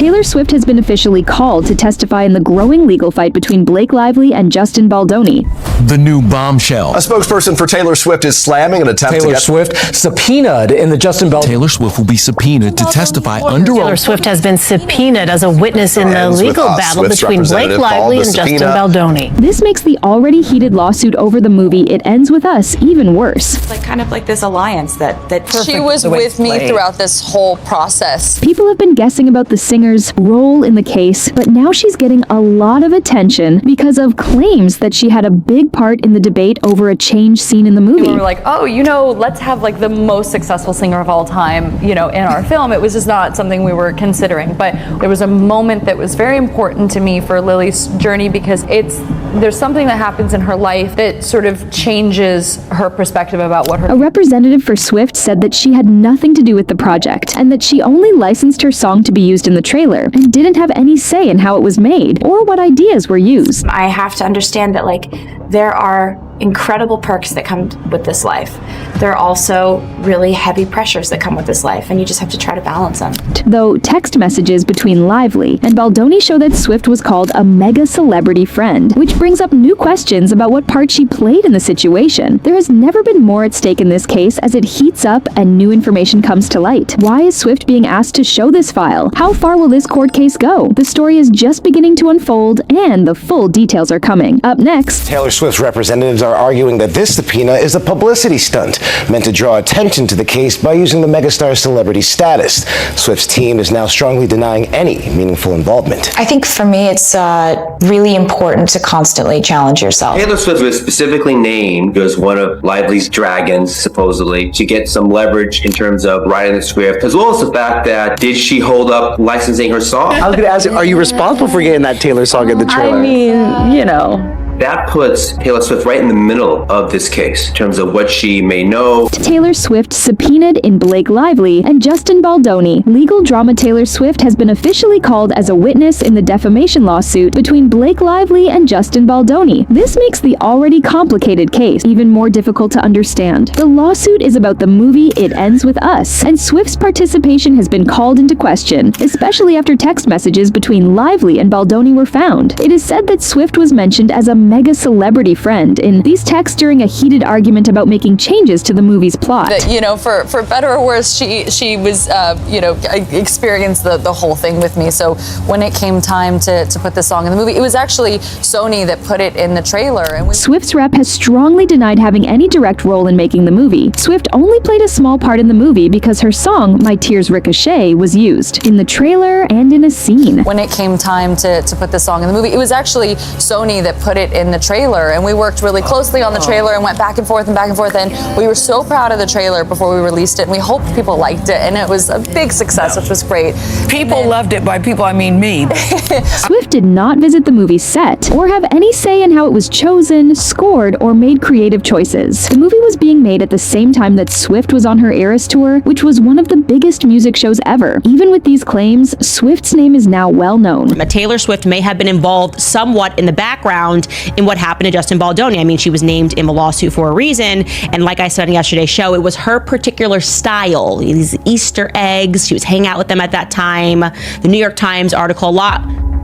Taylor Swift has been officially called to testify in the growing legal fight between Blake Lively and Justin Baldoni. The new bombshell. A spokesperson for Taylor Swift is slamming an attempt Taylor Swift subpoenaed in the Justin Baldoni. Taylor Swift will be subpoenaed to testify under oath. Taylor Swift has been subpoenaed as a witness in the legal battle between Blake Lively and Justin Baldoni. This makes the already heated lawsuit over the movie It Ends With Us even worse. It's like kind of like this alliance that she was with me throughout this whole process. People have been guessing about the singer's role in the case, but now she's getting a lot of attention because of claims that she had a big part in the debate over a change scene in the movie. We were like, oh, let's have like the most successful singer of all time, in our film. It was just not something we were considering, but there was a moment that was very important to me for Lily's journey because there's something that happens in her life that sort of changes her perspective about what her... A representative for Swift said that she had nothing to do with the project and that she only licensed her song to be used in the trailer and didn't have any say in how it was made or what ideas were used. I have to understand that there are incredible perks that come with this life. There are also really heavy pressures that come with this life, and you just have to try to balance them. Though text messages between Lively and Baldoni show that Swift was called a mega celebrity friend, which brings up new questions about what part she played in the situation. There has never been more at stake in this case as it heats up and new information comes to light. Why is Swift being asked to show this file? How far will this court case go? The story is just beginning to unfold, and the full details are coming. Up next, Taylor Swift's representatives are arguing that this subpoena is a publicity stunt meant to draw attention to the case by using the megastar's celebrity status. Swift's team is now strongly denying any meaningful involvement. I think for me it's really important to constantly challenge yourself. Taylor Swift was specifically named as one of Lively's dragons, supposedly, to get some leverage in terms of writing the script, as well as the fact that did she hold up licensing her song? I was going to ask you, are you responsible for getting that Taylor song in the trailer? I mean, That puts Taylor Swift right in the middle of this case in terms of what she may know. Taylor Swift subpoenaed in Blake Lively and Justin Baldoni. Legal drama Taylor Swift has been officially called as a witness in the defamation lawsuit between Blake Lively and Justin Baldoni. This makes the already complicated case even more difficult to understand. The lawsuit is about the movie It Ends With Us, and Swift's participation has been called into question, especially after text messages between Lively and Baldoni were found. It is said that Swift was mentioned as a mega celebrity friend in these texts during a heated argument about making changes to the movie's plot. For better or worse, she was, experienced the whole thing with me. So when it came time to put the song in the movie, it was actually Sony that put it in the trailer. And Swift's rep has strongly denied having any direct role in making the movie. Swift only played a small part in the movie because her song, My Tears Ricochet, was used in the trailer and in a scene. when it came time to put the song in the movie, it was actually Sony that put it in the trailer, and we worked really closely on the trailer and went back and forth, and we were so proud of the trailer before we released it, and we hoped people liked it, and it was a big success, which was great. People loved it. By people, I mean me. Swift did not visit the movie's set or have any say in how it was chosen, scored, or made creative choices. The movie was being made at the same time that Swift was on her Eras tour, which was one of the biggest music shows ever. Even with these claims, Swift's name is now well known. Taylor Swift may have been involved somewhat in the background in what happened to Justin Baldoni. I mean, she was named in the lawsuit for a reason, and like I said on yesterday's show, it was her particular style, these Easter eggs. She was hanging out with them at that time. The New York Times article,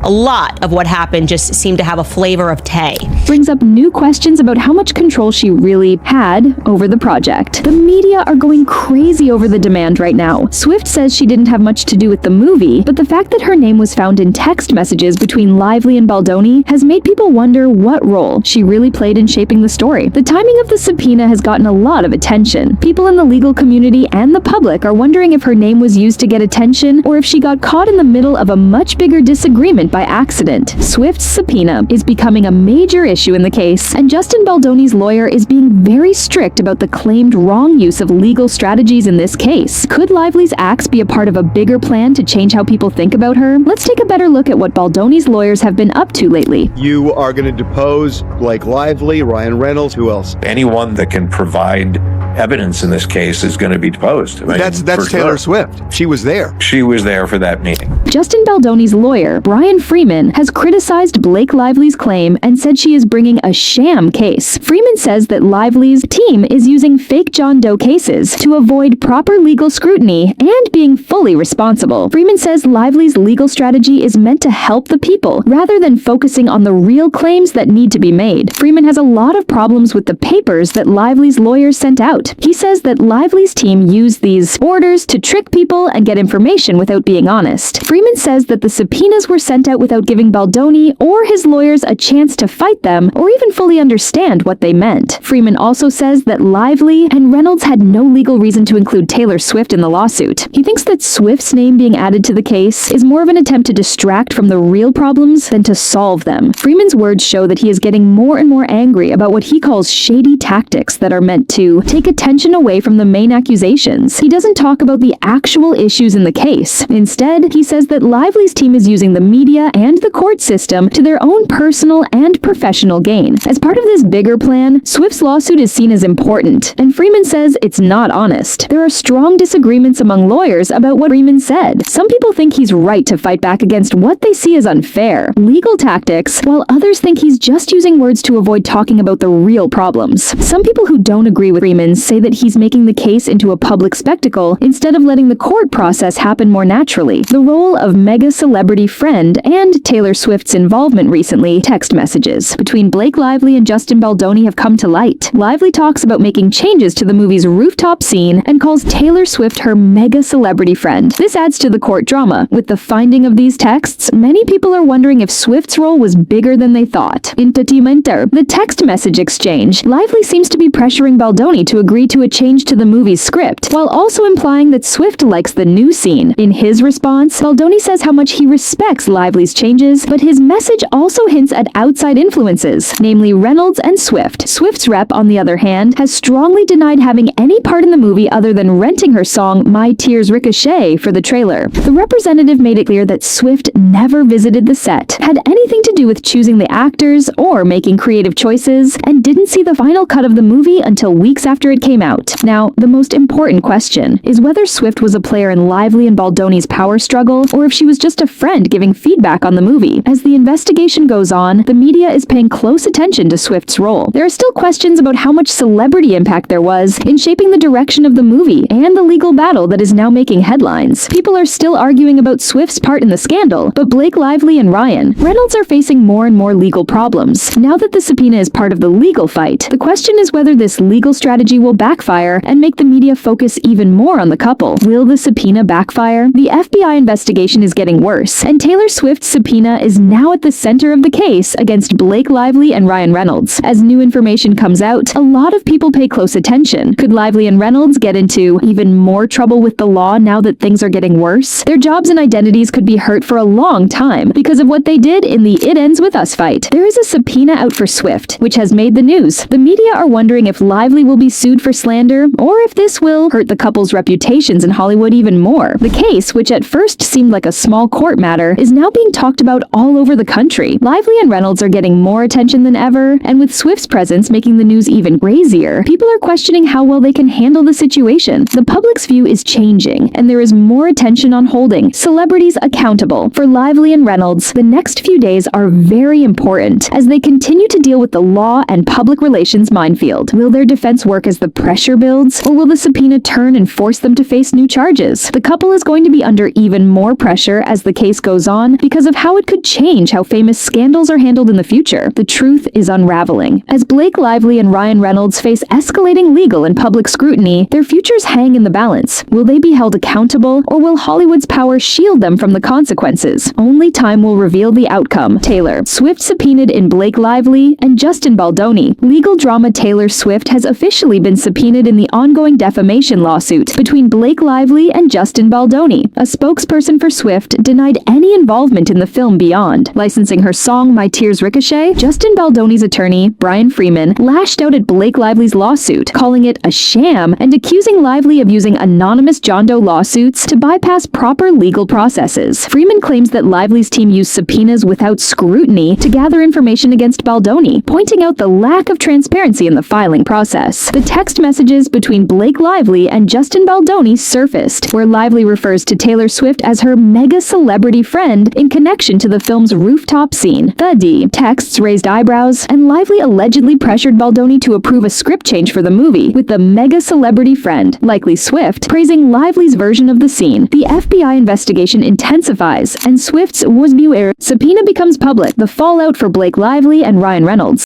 a lot of what happened just seemed to have a flavor of Tay. Brings up new questions about how much control she really had over the project. The media are going crazy over the demand right now. Swift says she didn't have much to do with the movie, but the fact that her name was found in text messages between Lively and Baldoni has made people wonder what role she really played in shaping the story. The timing of the subpoena has gotten a lot of attention. People in the legal community and the public are wondering if her name was used to get attention or if she got caught in the middle of a much bigger disagreement by accident. Swift's subpoena is becoming a major issue in the case, and Justin Baldoni's lawyer is being very strict about the claimed wrong use of legal strategies in this case. Could Lively's acts be a part of a bigger plan to change how people think about her? Let's take a better look at what Baldoni's lawyers have been up to lately. You are going to depose Blake Lively, Ryan Reynolds, who else? Anyone that can provide evidence in this case is going to be deposed. I mean, That's for Taylor sure. Swift. She was there. She was there for that meeting. Justin Baldoni's lawyer, Brian Freeman, has criticized Blake Lively's claim and said she is bringing a sham case. Freeman says that Lively's team is using fake John Doe cases to avoid proper legal scrutiny and being fully responsible. Freeman says Lively's legal strategy is meant to help the people rather than focusing on the real claims that need to be made. Freeman has a lot of problems with the papers that Lively's lawyers sent out. He says that Lively's team used these orders to trick people and get information without being honest. Freeman says that the subpoenas were sent out without giving Baldoni or his lawyers a chance to fight them or even fully understand what they meant. Freeman also says that Lively and Reynolds had no legal reason to include Taylor Swift in the lawsuit. He thinks that Swift's name being added to the case is more of an attempt to distract from the real problems than to solve them. Freeman's words show that he is getting more and more angry about what he calls shady tactics that are meant to take attention away from the main accusations. He doesn't talk about the actual issues in the case. Instead, he says that Lively's team is using the media and the court system to their own personal and professional gain. As part of this bigger plan, Swift's lawsuit is seen as important, and Freeman says it's not honest. There are strong disagreements among lawyers about what Freeman said. Some people think he's right to fight back against what they see as unfair legal tactics, while others think he's just using words to avoid talking about the real problems. Some people who don't agree with Freeman say that he's making the case into a public spectacle instead of letting the court process happen more naturally. The role of mega celebrity friend and Taylor Swift's involvement recently, text messages between Blake Lively and Justin Baldoni have come to light. Lively talks about making changes to the movie's rooftop scene and calls Taylor Swift her mega celebrity friend. This adds to the court drama. With the finding of these texts, many people are wondering if Swift's role was bigger than they thought. Entertainmenter, the text message exchange, Lively seems to be pressuring Baldoni to agree to a change to the movie's script, while also implying that Swift likes the new scene. In his response, Baldoni says how much he respects Lively's changes, but his message also hints at outside influences, namely Reynolds and Swift. Swift's rep, on the other hand, has strongly denied having any part in the movie other than renting her song My Tears Ricochet for the trailer. The representative made it clear that Swift never visited the set, had anything to do with choosing the actors or making creative choices, and didn't see the final cut of the movie until weeks after it came out. Now, the most important question is whether Swift was a player in Lively and Baldoni's power struggle, or if she was just a friend giving feedback on the movie. As the investigation goes on, the media is paying close attention to Swift's role. There are still questions about how much celebrity impact there was in shaping the direction of the movie and the legal battle that is now making headlines. People are still arguing about Swift's part in the scandal, but Blake Lively and Ryan Reynolds are facing more and more legal problems. Now that the subpoena is part of the legal fight, the question is whether this legal strategy will backfire and make the media focus even more on the couple. Will the subpoena backfire? The FBI investigation is getting worse, and Taylor Swift's subpoena is now at the center of the case against Blake Lively and Ryan Reynolds. As new information comes out, a lot of people pay close attention. Could Lively and Reynolds get into even more trouble with the law now that things are getting worse? Their jobs and identities could be hurt for a long time because of what they did in the It Ends With Us fight. There is a subpoena out for Swift, which has made the news. The media are wondering if Lively will be sued for slander, or if this will hurt the couple's reputations in Hollywood even more. The case, which at first seemed like a small court matter, is now being talked about all over the country. Lively and Reynolds are getting more attention than ever, and with Swift's presence making the news even crazier, people are questioning how well they can handle the situation. The public's view is changing, and there is more attention on holding celebrities accountable. For Lively and Reynolds, the next few days are very important as they continue to deal with the law and public relations minefield. Will their defense work as the pressure builds, or will the subpoena turn and force them to face new charges? The couple is going to be under even more pressure as the case goes on because of how it could change how famous scandals are handled in the future. The truth is unraveling. As Blake Lively and Ryan Reynolds face escalating legal and public scrutiny, their futures hang in the balance. Will they be held accountable, or will Hollywood's power shield them from the consequences? Only time will reveal the outcome. Taylor Swift subpoenaed in Blake Lively and Justin Baldoni. Legal drama Taylor Swift has officially been subpoenaed in the ongoing defamation lawsuit between Blake Lively and Justin Baldoni. A spokesperson for Swift denied any involvement in the film beyond licensing her song My Tears Ricochet. Justin Baldoni's attorney, Brian Freeman, lashed out at Blake Lively's lawsuit, calling it a sham and accusing Lively of using anonymous John Doe lawsuits to bypass proper legal processes. Freeman claims that Lively's team used subpoenas without scrutiny to gather information against Baldoni, pointing out the lack of transparency in the filing process. The text text messages between Blake Lively and Justin Baldoni surfaced, where Lively refers to Taylor Swift as her mega celebrity friend in connection to the film's rooftop scene. The texts raised eyebrows, and Lively allegedly pressured Baldoni to approve a script change for the movie, with the mega celebrity friend, likely Swift, praising Lively's version of the scene. The FBI investigation intensifies, and Swift's was beware. Subpoena becomes public. The fallout for Blake Lively and Ryan Reynolds.